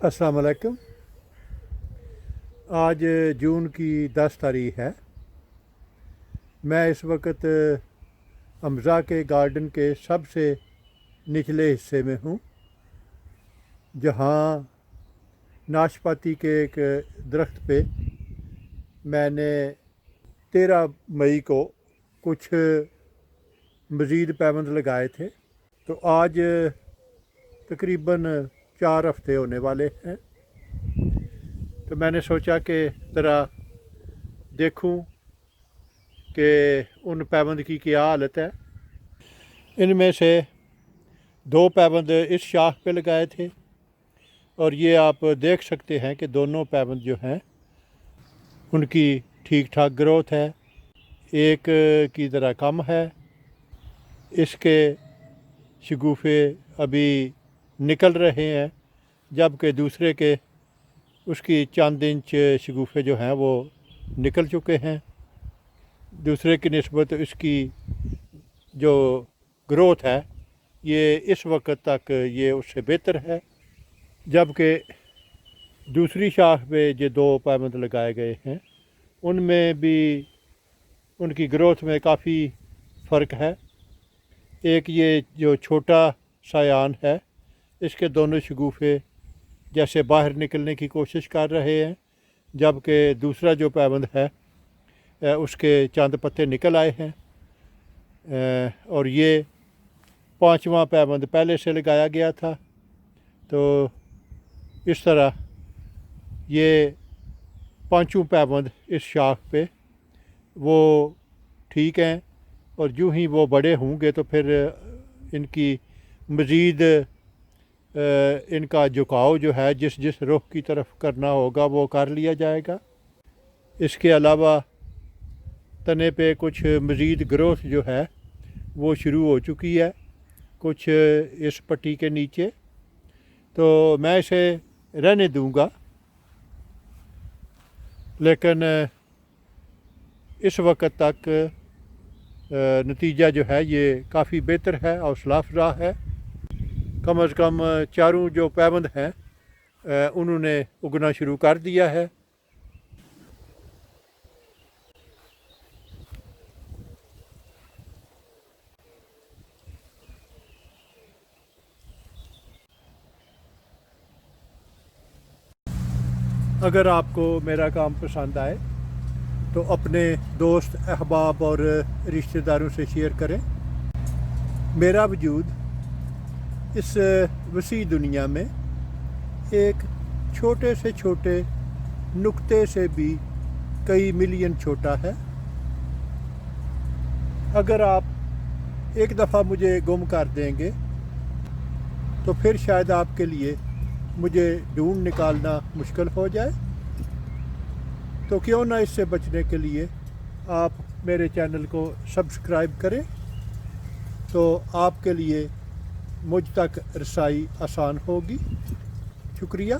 अस्सलाम वालेकुम। आज जून की 10 तारीख है। मैं इस वक्त हमज़ा के गार्डन के सबसे निचले हिस्से में हूँ, जहाँ नाशपाती के एक दरख्त पे मैंने 13 मई को कुछ मज़ीद पैबंद लगाए थे। तो आज तकरीबन 4 हफ़्ते होने वाले हैं। तो मैंने सोचा कि ज़रा देखूं कि उन पैबंद की क्या हालत है। इनमें से 2 पैबंद इस शाख पे लगाए थे और ये आप देख सकते हैं कि दोनों पैबंद जो हैं उनकी ठीक ठाक ग्रोथ है। एक की ज़रा कम है, इसके शगुफ़े अभी निकल रहे हैं, जबकि दूसरे के उसकी चंद इंच शगुफ़े जो हैं वो निकल चुके हैं। दूसरे की निस्बत इसकी जो ग्रोथ है ये इस वक्त तक ये उससे बेहतर है, जबकि दूसरी शाख पे जो 2 पैबंद लगाए गए हैं उनमें भी उनकी ग्रोथ में काफ़ी फ़र्क है। एक ये जो छोटा सायान है, इसके दोनों शगुफ़े जैसे बाहर निकलने की कोशिश कर रहे हैं, जबकि दूसरा जो पैबंद है उसके चंद पत्ते निकल आए हैं। और ये 5वां पैबंद पहले से लगाया गया था। तो इस तरह ये 5 पैबंद इस शाख पे वो ठीक हैं, और यूँ ही वो बड़े होंगे तो फिर इनकी मज़ीद इनका झुकाव जो है जिस रुख की तरफ करना होगा वो कर लिया जाएगा। इसके अलावा तने पे कुछ मज़ीद ग्रोथ जो है वो शुरू हो चुकी है, कुछ इस पट्टी के नीचे। तो मैं इसे रहने दूंगा, लेकिन इस वक्त तक नतीजा जो है ये काफ़ी बेहतर है, हौसला अफजा है। कम अज़ कम चारों जो पैबंद हैं उन्होंने उगना शुरू कर दिया है। अगर आपको मेरा काम पसंद आए तो अपने दोस्त, अहबाब और रिश्तेदारों से शेयर करें। मेरा वजूद इस वसी दुनिया में एक छोटे से छोटे नुक्ते से भी कई मिलियन छोटा है। अगर आप एक दफ़ा मुझे गुम कर देंगे तो फिर शायद आपके लिए मुझे ढूंढ निकालना मुश्किल हो जाए। तो क्यों ना इससे बचने के लिए आप मेरे चैनल को सब्सक्राइब करें, तो आपके लिए मुझ तक रसाई आसान होगी। शुक्रिया।